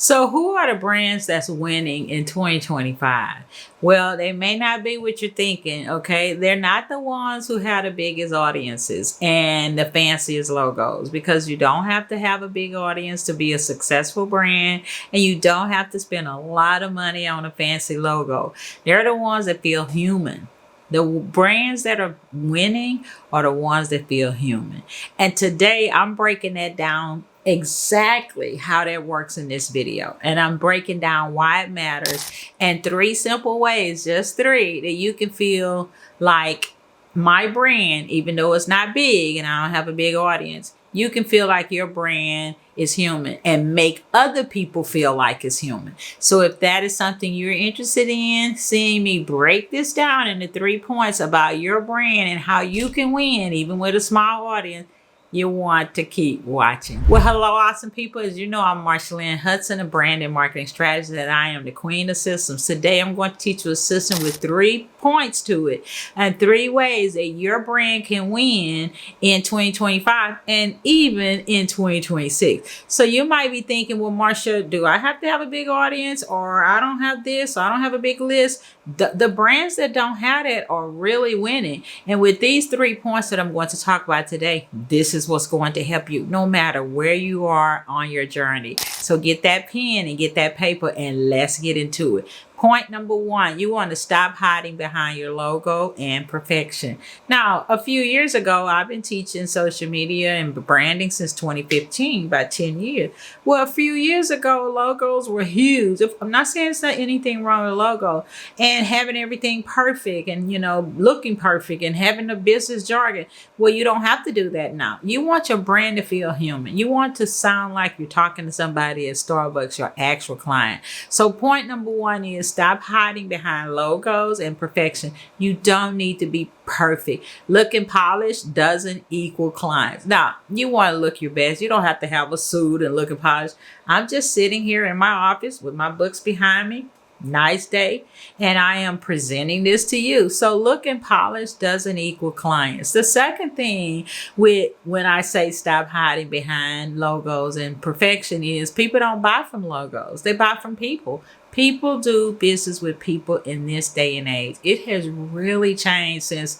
So who are the brands that's winning in 2025? Well, they may not be what you're thinking, okay? They're not the ones who have the biggest audiences and the fanciest logos, because you don't have to have a big audience to be a successful brand, and you don't have to spend a lot of money on a fancy logo. They're the ones that feel human. The brands that are winning are the ones that feel human. And today I'm breaking that down exactly how that works in this video. And I'm breaking down why it matters and 3 simple ways, just 3, that you can feel like my brand, even though it's not big and I don't have a big audience, you can feel like your brand is human and make other people feel like it's human. So if that is something you're interested in, seeing me break this down into 3 points about your brand and how you can win even with a small audience, you want to keep watching. Well, hello, awesome people. As you know, I'm Marshalyn Hudson, a brand and marketing strategist, and I am the queen of systems. Today, I'm going to teach you a system with 3 points to it and 3 ways that your brand can win in 2025 and even in 2026. So you might be thinking, well, Marsha, do I have to have a big audience, or I don't have this, or I don't have a big list? The brands that don't have it are really winning. And with these 3 points that I'm going to talk about today, this is what's going to help you no matter where you are on your journey. So get that pen and get that paper and let's get into it. Point number 1, you want to stop hiding behind your logo and perfection. Now, a few years ago, I've been teaching social media and branding since 2015, about 10 years. Well, a few years ago, logos were huge. I'm not saying there's not anything wrong with a logo and having everything perfect and, looking perfect and having the business jargon. Well, you don't have to do that now. You want your brand to feel human. You want to sound like you're talking to somebody at Starbucks, your actual client. So point number 1 is stop hiding behind logos and perfection. You don't need to be perfect. Looking polished doesn't equal clients. Now, you want to look your best. You don't have to have a suit and looking polished. I'm just sitting here in my office with my books behind me. Nice day, and I am presenting this to you. So looking polished doesn't equal clients. The second thing when I say stop hiding behind logos and perfection is people don't buy from logos. They buy from people. People do business with people in this day and age. It has really changed since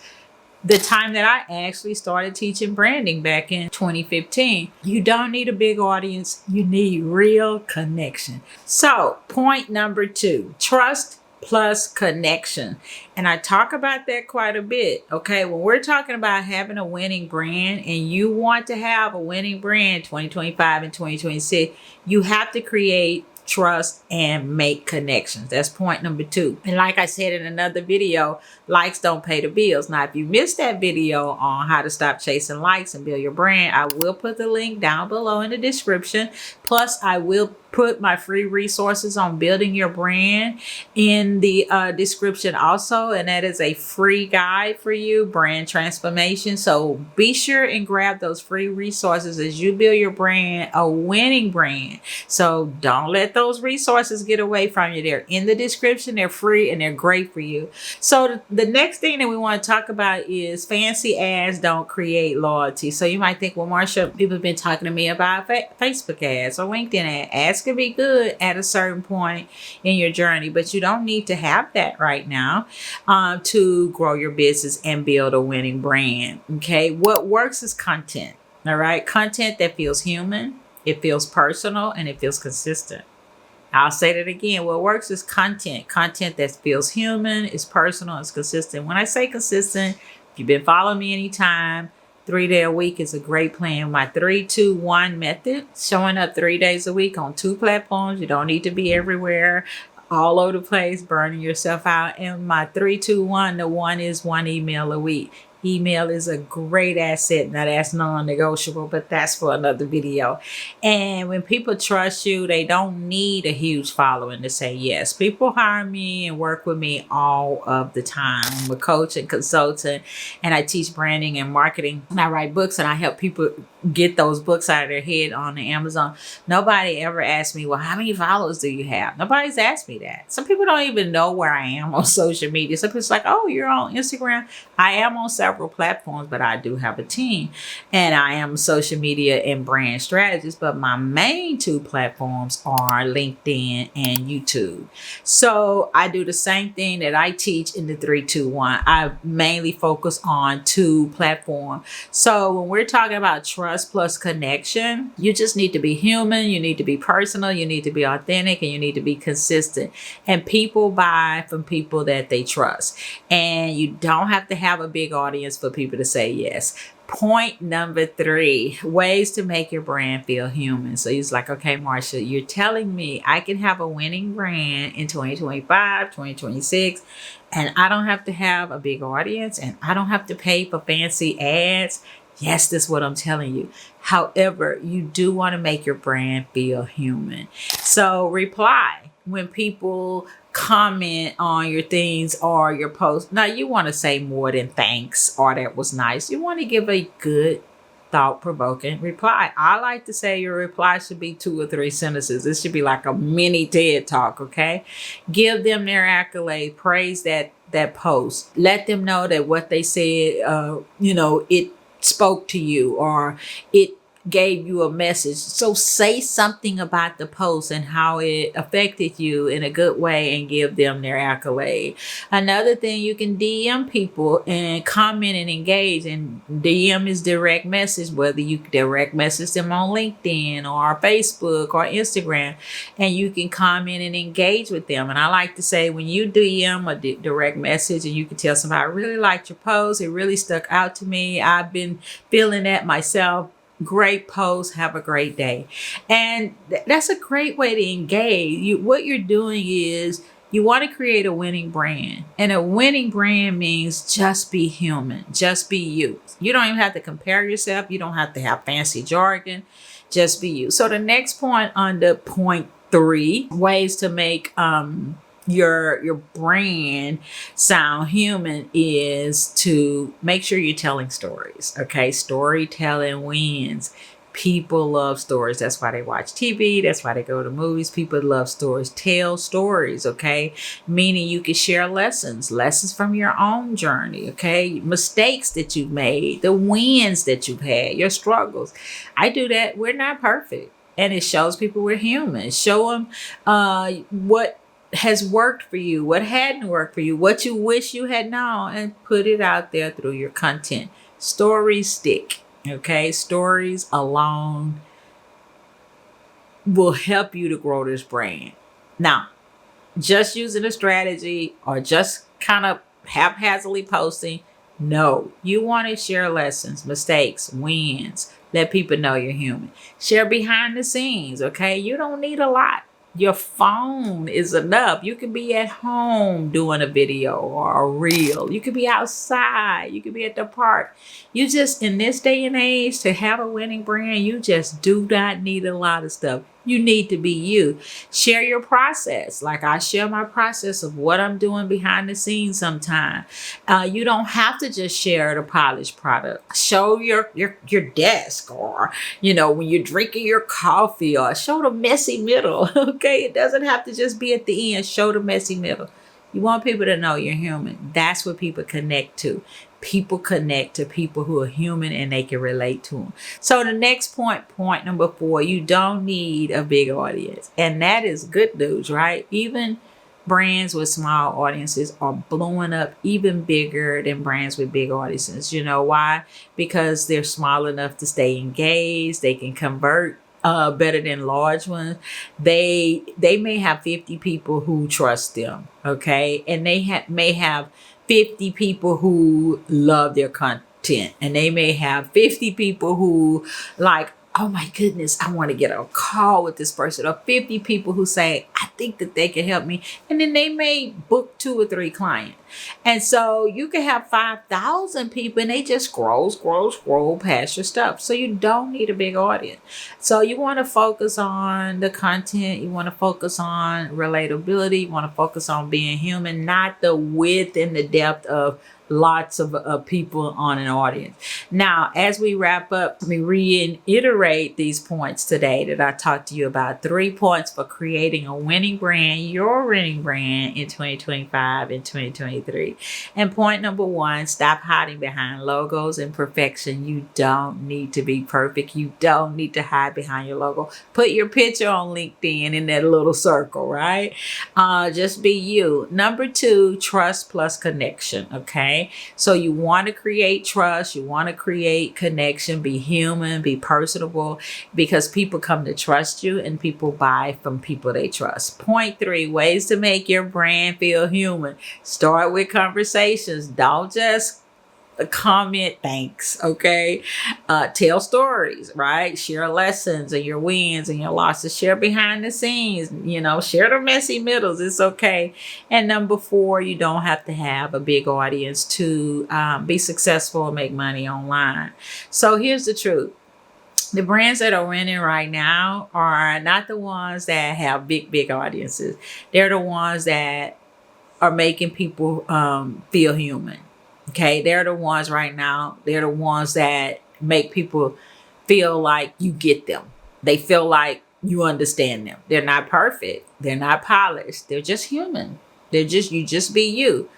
the time that I actually started teaching branding back in 2015. You don't need a big audience. You need real connection. So point number 2, trust plus connection. And I talk about that quite a bit. Okay. When we're talking about having a winning brand and you want to have a winning brand 2025 and 2026, you have to create trust and make connections. That's point number 2. And like I said in another video, likes don't pay the bills. Now, if you missed that video on how to stop chasing likes and build your brand, I will put the link down below in the description. Plus, I will put my free resources on building your brand in the description also. And that is a free guide for you, brand transformation. So be sure and grab those free resources as you build your brand, a winning brand. So don't let those resources get away from you. They're in the description. They're free and they're great for you. So the next thing that we want to talk about is fancy ads don't create loyalty. So you might think, well, Marsha, people have been talking to me about Facebook ads or LinkedIn ads. Can be good at a certain point in your journey, but you don't need to have that right now to grow your business and build a winning brand. Okay, what works is content. All right, content that feels human, it feels personal, and it feels consistent. I'll say that again. What works is content that feels human, is personal, is consistent. When I say consistent, if you've been following me anytime, 3-day a week is a great plan. My 3-2-1 method, showing up 3 days a week on 2 platforms. You don't need to be everywhere, all over the place, burning yourself out. And my 3-2-1, the 1 is 1 email a week. Email is a great asset. Now that's non-negotiable, but that's for another video. And when people trust you, they don't need a huge following to say yes. People hire me and work with me all of the time. I'm a coach and consultant, and I teach branding and marketing, and I write books, and I help people get those books out of their head on the Amazon. Nobody ever asked me, well, how many followers do you have? Nobody's asked me that. Some people don't even know where I am on social media. Some people's like, oh, you're on Instagram. I am on several platforms, but I do have a team. And I am a social media and brand strategist. But my main two platforms are LinkedIn and YouTube. So I do the same thing that I teach in the 3-2-1. I mainly focus on two platforms. So when we're talking about trust plus connection, you just need to be human, you need to be personal, you need to be authentic, and you need to be consistent. And people buy from people that they trust. And you don't have to have a big audience for people to say yes. Point number 3, ways to make your brand feel human. So he's like, okay, Marsha, you're telling me I can have a winning brand in 2025, 2026, and I don't have to have a big audience and I don't have to pay for fancy ads. Yes, this is what I'm telling you. However, you do want to make your brand feel human. So reply when people comment on your things or your post. Now, you want to say more than thanks or that was nice. You want to give a good, thought-provoking reply. I like to say your reply should be 2 or 3 sentences. This should be like a mini TED talk, okay? Give them their accolade. Praise that post. Let them know that what they said, it spoke to you or it gave you a message. So say something about the post and how it affected you in a good way and give them their accolade. Another thing, you can DM people and comment and engage. And DM is direct message, whether you direct message them on LinkedIn or Facebook or Instagram, and you can comment and engage with them. And I like to say, when you DM a direct message and you can tell somebody, I really liked your post, it really stuck out to me, I've been feeling that myself. Great post. Have a great day. And that's a great way to engage. What you're doing is you want to create a winning brand. And a winning brand means just be human. Just be you. You don't even have to compare yourself. You don't have to have fancy jargon. Just be you. So the next point under point 3, ways to make your brand sound human, is to make sure you're telling stories. Okay, storytelling wins. People love stories. That's why they watch TV. That's why they go to movies. People love stories. Tell stories. Okay, meaning you can share lessons from your own journey. Okay, mistakes that you've made, the wins that you've had, your struggles. I do that. We're not perfect, and it shows people we're human. Show them what has worked for you, what hadn't worked for you, what you wish you had known, and put it out there through your content. Stories stick, okay? Stories alone will help you to grow this brand. Now, just using a strategy or just kind of haphazardly posting, no. You want to share lessons, mistakes, wins. Let people know you're human. Share behind the scenes, okay? You don't need a lot. Your phone is enough. You can be at home doing a video or a reel. You could be outside. You could be at the park. You just, in this day and age, to have a winning brand, you just do not need a lot of stuff. You need to be you. Share your process. Like I share my process of what I'm doing behind the scenes sometime. You don't have to just share the polished product. Show your desk, or, when you're drinking your coffee, or show the messy middle. Okay. It doesn't have to just be at the end. Show the messy middle. You want people to know you're human. That's what people connect to. People connect to people who are human and they can relate to them. So the next point number 4, you don't need a big audience. And that is good news, right? Even brands with small audiences are blowing up even bigger than brands with big audiences. You know why? Because they're small enough to stay engaged. They can convert better than large ones. They may have 50 people who trust them, okay? And they may have 50 people who love their content, and they may have 50 people who like, oh my goodness, I want to get a call with this person, or 50 people who say, I think that they can help me. And then they may book 2 or 3 clients. And so you can have 5,000 people and they just scroll past your stuff. So you don't need a big audience. So you want to focus on the content. You want to focus on relatability. You want to focus on being human, not the width and the depth of lots of people on an audience. Now, as we wrap up, we reiterate these points today that I talked to you about. 3 points for creating a winning brand, your winning brand in 2025 and 2023. And point number 1, stop hiding behind logos and perfection. You don't need to be perfect. You don't need to hide behind your logo. Put your picture on LinkedIn in that little circle, right? Just be you. Number 2, trust plus connection. Okay. So you want to create trust, you want to create connection, be human, be personable, because people come to trust you and people buy from people they trust. Point 3, ways to make your brand feel human. Start with conversations. Don't just comment thanks, okay? Tell stories, right? Share lessons and your wins and your losses. Share behind the scenes, share the messy middles. It's okay. And number 4, you don't have to have a big audience to be successful and make money online. So here's the truth. The brands that are winning right now are not the ones that have big audiences. They're the ones that are making people feel human. Okay, they're the ones right now. They're the ones that make people feel like you get them. They feel like you understand them. They're not perfect. They're not polished. They're just human. You just be you.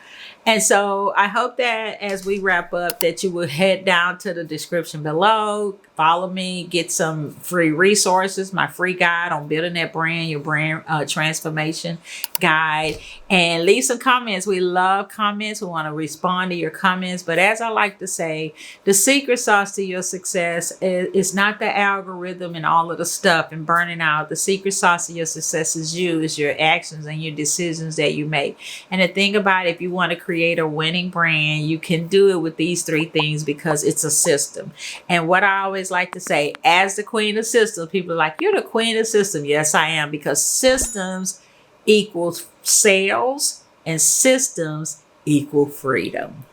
And so I hope that as we wrap up that you will head down to the description below, follow me, get some free resources, my free guide on building that brand, your brand transformation guide, and leave some comments. We love comments. We want to respond to your comments. But as I like to say, the secret sauce to your success is not the algorithm and all of the stuff and burning out. The secret sauce to your success is your actions and your decisions that you make. And the thing about it, if you want to create a winning brand, you can do it with these 3 things because it's a system. And what I always like to say, as the queen of systems, people are like, you're the queen of systems. Yes, I am, because systems equals sales and systems equal freedom.